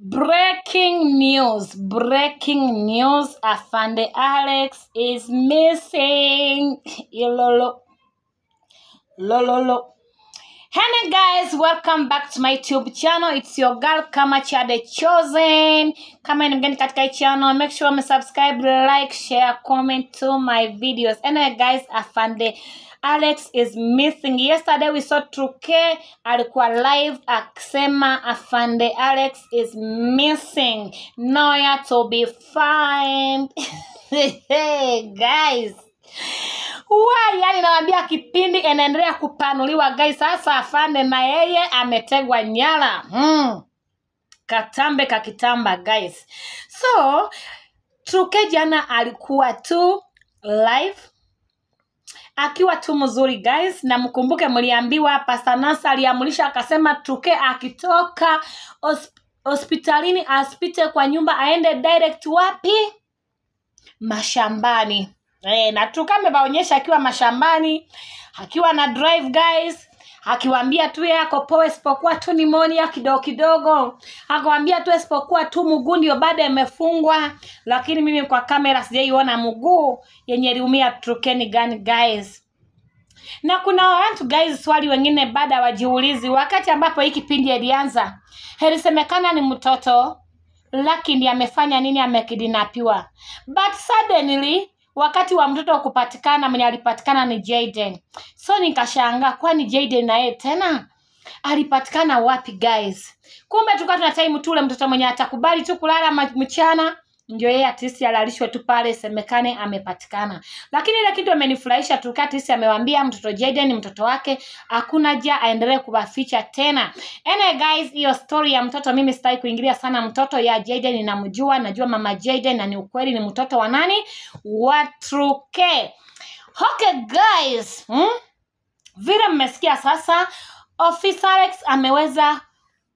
Breaking news. Afande Alex is missing. Lolo. Hey guys, welcome back to my YouTube channel. It's your girl Kamacha the Chosen. Kama ni mgeni katika hii channel, make sure you subscribe, like, share, comment to my videos. Anyway guys, Afande Alex is missing. Yesterday we saw Truke alikuwa live akisema Afande Alex is missing. Nowhere to be found. Hey guys. Yani nawaambia kipindi inaendelea kupanuliwa guys. Sasa Afande na yeye ametegwa nyara. Katambe kakitamba guys. So Truke jana alikuwa tu live akiwa tu mzuri guys, na mkumbuke mliambiwa Pastor Nasa aliamulisha akasema Truke akitoka hospitalini asipite kwa nyumba, aende direct wapi? Mashambani. Na Truke amebaonyesha akiwa mashambani, akiwa na drive guys, akiwaambia tu yako poa isipokuwa tu pneumonia kidogo. Akawaambia tu isipokuwa tu mguu ndio baada imefungwa, lakini mimi kwa kamera sijaiona mguu yenye aliumia Truke ni gani guys. Na kuna watu guys swali wengine baada wajiulizi wakati ambapo hiki kipindi ilianza. Helisemekana ni mtoto lakini amefanya nini, amekidnapiwa. But suddenly wakati wa mtoto kupatikana mwenye alipatikana ni Jayden. So nikashangaa kwani Jayden na yeye tena alipatikana wapi guys? Kumbe tulikuwa tuna time tule mtoto mwenye atakubali tu kulala mchana ndio yeye atisi alalishwe tu pale semekane amepatikana. Lakini ile kitu amenifurahisha Truke atisi amewaambia mtoto Jayden ni mtoto wake, hakuna haja aendelee kubaficha tena. Guys, hiyo story ya mtoto mimi sitaki kuingilia sana. Mtoto ya Jayden ninamjua, najua mama Jayden na ni ukweli ni mtoto wa nani? Wa Truke. Okay guys, vile mmesikia sasa Officer Alex ameweza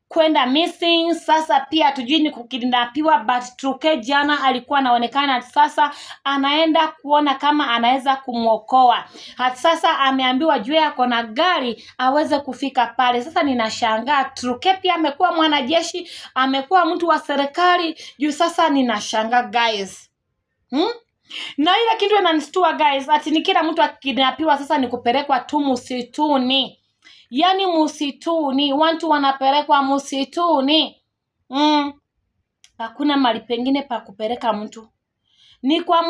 kwenda missing. Sasa pia tujui ni kukidnapiwa, but Truke jana alikuwa anaonekana sasa anaenda kuona kama anaweza kumuokoa. Hata sasa ameambiwa juu yako na gari aweze kufika pale. Sasa ninashangaa Truke pia amekuwa mwanajeshi, amekuwa mtu wa serikali juu. Sasa ninashangaa guys. Na ile kitu inanistua guys, ati ni kila mtu akidnapiwa sasa ni kupelekwa tu msituni. Yani msituni, watu wanapelekwa msituni. Hakuna mali pengine pa kupeleka mtu. Ni kwa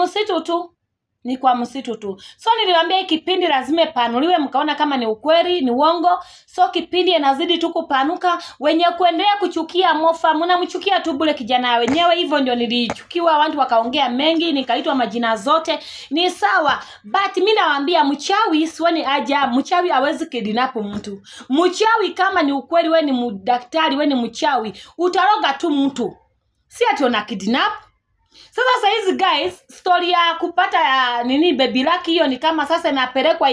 msitu tu. So niliwaambia hiki kipindi lazima panuliwe, mkaona kama ni ukweli, ni uongo. So kipindi inazidi tu kupanuka. Wenye kuendelea kuchukia Mofa, mnamchukia tu bure kijana wenyewe. Hivyo ndio nilichukiwa, watu wakaongea mengi, nikaitwa majina zote. Ni sawa, but mimi nawaambia mchawi sioni aja, mchawi hawezi kidnap mtu. Mchawi kama ni ukweli wewe ni daktari, wewe ni mchawi, utaroga tu mtu. Si ati una kidnap. Sasa hizi guys, story ya kupata nini baby lucky hiyo ni kama sasa inapelekwa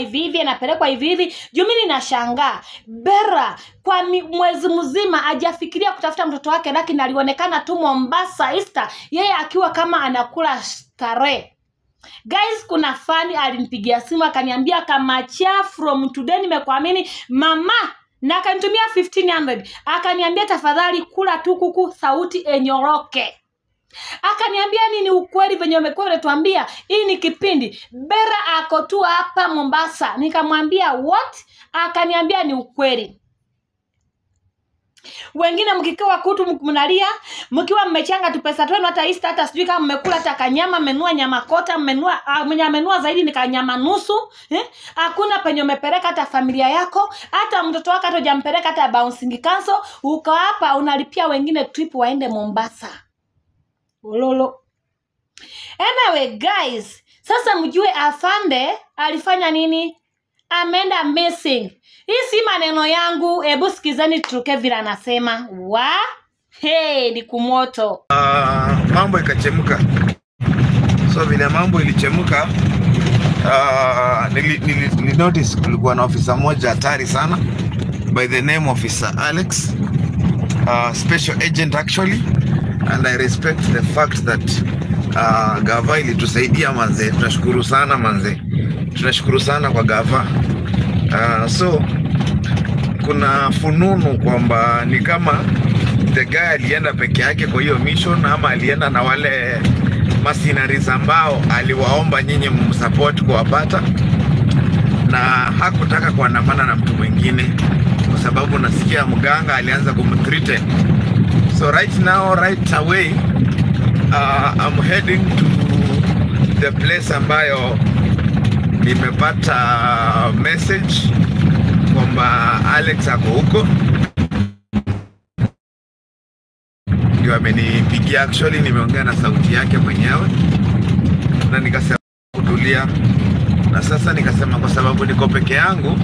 hivi. Jumini nashangaa. Bera kwa mwezi mzima hajafikiria kutafuta mtoto wake, lakini alionekana tu Mombasa Easter yeye akiwa kama anakula starehe. Guys, kuna fani alinipigia simu akaniambia Kamacha from today nimekuamini mama, na akanitumia 1500. Akaniambia tafadhali kula tu kuku sauti enyoroke. Akaniambia nini ukweli venye umekuwa unatuambia hii ni kipindi. Bera ako tu hapa Mombasa. Nikamwambia what? Akaniambia ni ukweli. Wengine mkikiwa kutu mnalia, mkiwa mmechanga tu pesa twenu hata Easter hata sijui kama mmekula hata kanyama, mmenua nyama kota, mmenua zaidi ni kanyama nusu, hakuna penye umepeleka hata familia yako, hata mtoto wako hata hujampeleka hata bouncing castle, uko hapa unalipia wengine trip waende Mombasa. Ulolo. Anyway guys, sasa mjue Afande alifanya nini? Ameenda missing. Hii si maneno yangu, hebu sikizani Truke vile anasema. Ni kumoto. Mambo ikachemka. So vile mambo ilichemka, nili notice kulikuwa na ofisa moja hatari sana by the name Officer Alex, special agent actually, and I respect the fact that Gava ilitusaidia manze. Tunashukuru sana manze. Tunashukuru sana kwa Gava. So kuna fununu kwamba ni kama the guy alienda peke yake kwa hiyo mission ama alienda na wale mercenaries ambao aliwaomba nyinyi msupport kuwapata, na hakutaka kuandamana na mtu mwingine kwa sababu nasikia mganga alianza kumthreaten. So right now, right away, I'm heading to the place ambayo nimepata message kwamba Alex ako huko. Ndio amenipigia, actually nimeongea na sauti yake mwenyewe na nikasema kutulia, na sasa nikasema kwa sababu niko peke yangu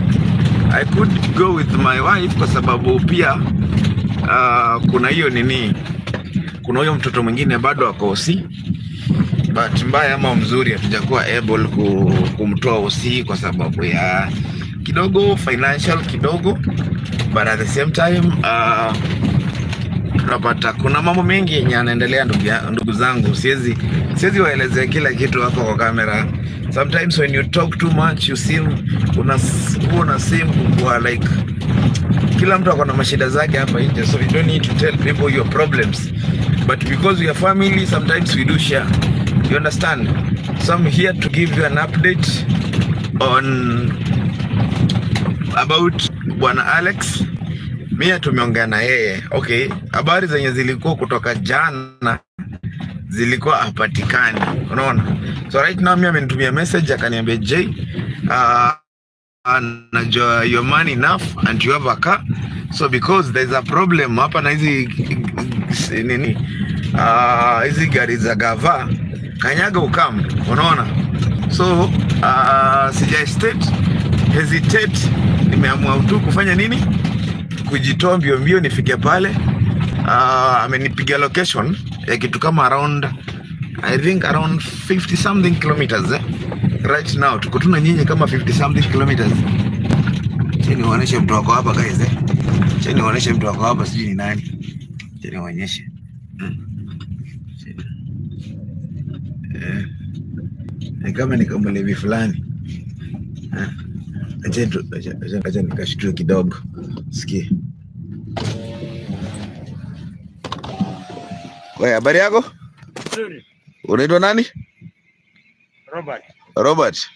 I could go with my wife kwa sababu pia kuna hiyo nini, kuna huyo mtoto mwingine bado ako OC, but mbaya ama mzuri hatujakuwa able kumtoa OC kwa sababu ya kidogo financial kidogo, but at the same time tunapata kuna mambo mengi yenye yanaendelea ndugu zangu, siwezi waelezea kila kitu hapa kwa kamera. Sometimes when you talk too much you seem una seem kuwa like kila mtu akona mashida zake hapa nje, so you don't need to tell people your problems, but because we are family sometimes we do share, you understand. So I'm here to give you an update on about bwana Alex. Mimi tumeongea na yeye, okay, habari zenye zilikuwa kutoka jana zilikuwa hapatikani, unaona. So right now mimi amenitumia message akaniambia Jay, najua your money enough and you have a car, so because there's a problem hapa na hizi nini hizi gari za gava, kanyaga ukam, unaona. So hesitate, nimeamua tu kufanya nini, kujitoa mbio mbio nifike pale. Amenipigia location ya kitu kama around, I think around 50 something kilometers right now tuko tuna nyinyi kama 50 something kilometers. Cheni waoneshe mtu wako hapa guys cheni waoneshe mtu wako hapa, sijui ni nani, cheni waonyeshe. Ni kama ni kama levi fulani. Acha nikashtua kidogo. Sikia. Wewe habari yako? Nzuri. Unaitwa nani? Robert.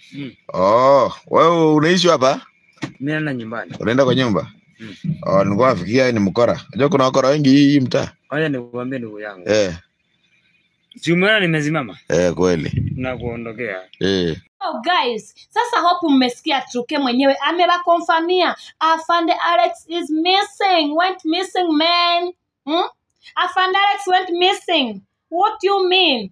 Oh, wewe unaishi hapa? Mimi na nyumbani. Unaenda kwa nyumba? Oh, nilikuwa nafikiria ni mkora. Unajua kuna wakora wengi hii mtaa. Haya nikwambie ndugu yangu. Si umeona nimesimama? Kweli. Na kuondokea. Oh guys, sasa hope mmesikia Truke mwenyewe amewakonfirmia Afande Alex is missing, went missing man. Afande Alex went missing. What do you mean?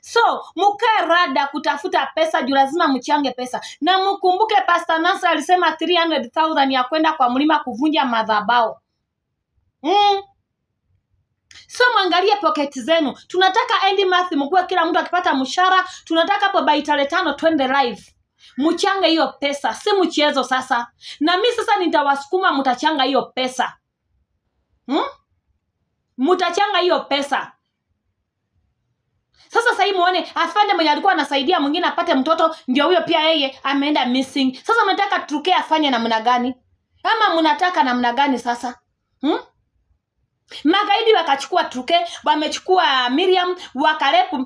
So, mukae rada kutafuta pesa juu lazima mchange pesa. Na mkumbuke Pastor Nasra alisema 300,000 ya kwenda kwa mlima kuvunja madhabahu. So mwangalie pocket zenu. Tunataka end month mkue kila mtu akipata mshahara, tunataka hapo by tarehe 5 twende live. Mchange hiyo pesa, si mchezo sasa. Na mimi sasa nitawasukuma mtachanga hiyo pesa. Mtachanga hiyo pesa. Sasa hii muone Afande mwenye alikuwa anasaidia mwingine apate mtoto ndio huyo pia yeye ameenda missing. Sasa mnataka Truke afanye namna gani? Ama mnataka namna gani sasa? Magaidi wakachukua Truke, wamechukua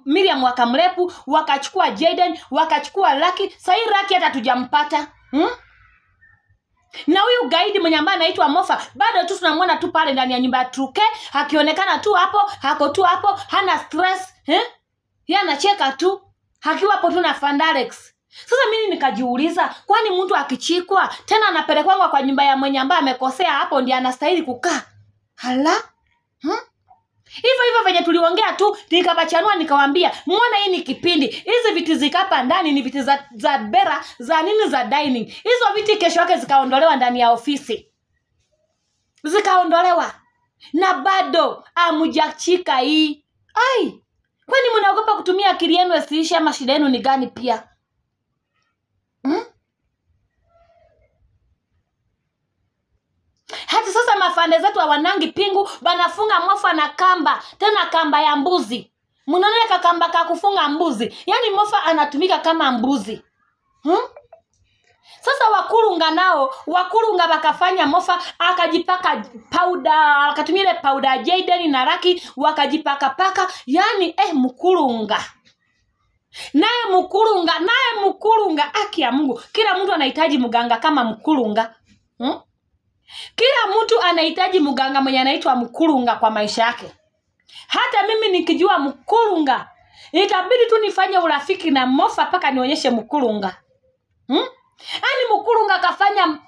Miriam wakamlepu, wakachukua Jaden, wakachukua Lucky. Sasa hii Lucky hata tujampata. Na huyu gaidi mwenye ambaye anaitwa Mofa bado tu tunamwona tu pale ndani ya nyumba ya Truke, akionekana tu hapo, hako tu hapo, hana stress, yeye anacheka tu, hakiwa hapo tu na Afande Alex. Sasa mimi nikajiuliza, kwani mtu akichikwa tena anapelekwa kwa nyumba ya mwenye ambaye amekosea, hapo ndiye anastahili kukaa? Hala? Hivyo venye tuliongea tu, nikabachanua nikawaambia, muone hii ni kipindi. Hizi viti zikapa ndani ni viti za bera, za nini za dining. Hizo viti kesho yake zikaondolewa ndani ya ofisi. Zikaondolewa. Na bado amujachika hii. Ai, kwani mnaogopa kutumia akili yenu isiishe ama shida yenu ni gani pia? Hata sasa mafande zetu hawanangi pingu, banafunga Mofa na kamba, tena kamba ya mbuzi. Mnaona kamba ka kufunga mbuzi. Yaani Mofa anatumika kama mbuzi. Sasa Wakurunga nao, Wakurunga wakafanya mofa, akajipaka powder, akatumia ile powder Jaden na Raki, wakajipaka paka, yani Mkurunga. Naye Mkurunga aki ya Mungu. Kila mtu anahitaji mganga kama Mkurunga. Kila mtu anahitaji mganga mwenye anaitwa Mkurunga kwa maisha yake. Hata mimi nikijua Mkurunga, itabidi tu nifanye urafiki na mofa paka nionyeshe Mkurunga. Ani Mkurunga akafanya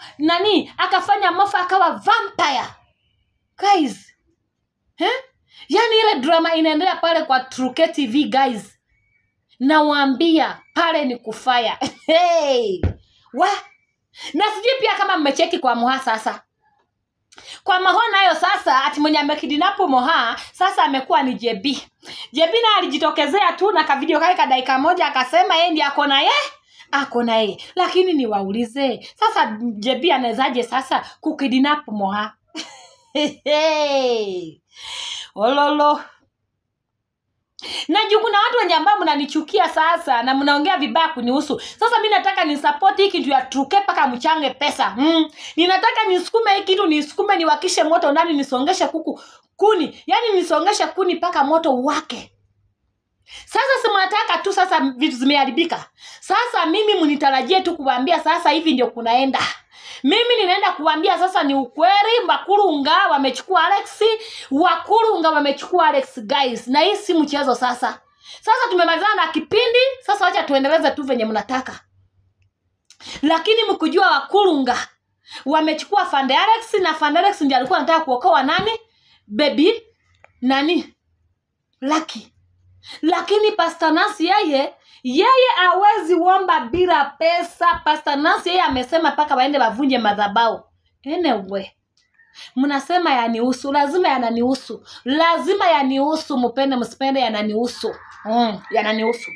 akafanya mofa akawa vampire. Guys. Yani ile drama inaendelea pale kwa Truke TV guys. Nawaambia pale ni kufaya. Hey! Na sijui pia kama mmecheki kwa Moha sasa. Kwa Moha nayo sasa ati mwenye amekidinapo Moha sasa amekuwa ni JB. JB na alijitokezea tu na kavideo kake dakika moja akasema yeye ndiye ako na yeye. Lakini niwaulize, sasa JB anawezaje sasa kukidinapo Moha? Ololo. Na juu kuna watu wenye ambao mnanichukia sasa na mnaongea vibaya kunihusu. Sasa mimi nataka ni support hiki kitu ya Truke paka mchange pesa. Ninataka nisukume hiki kitu, nisukume niwakishe moto ndani, nisongeshe kuni. Yaani nisongeshe kuni paka moto wake. Sasa si mnataka tu sasa vitu zimeharibika. Sasa mimi mnitarajie tu kuambia sasa hivi ndio kunaenda. Mimi ninaenda kuambia sasa ni ukweli, Wakurunga wamechukua Alex, Wakurunga wamechukua Alex guys. Na hii si mchezo sasa. Sasa tumemalizana na kipindi, sasa wacha tuendeleze tu venye mnataka. Lakini mkujua Wakurunga wamechukua Fande Alex, na Fande Alex ndiye alikuwa anataka kuokoa nani? Baby Lucky. Lakini Pastor Nancy yeye hawezi omba bila pesa. Pastor Nancy yeye amesema paka waende wavunje madhabahu. Anyway, mnasema yanihusu, lazima yananihusu. Lazima yanihusu, mpende msipende yananihusu. Yananihusu.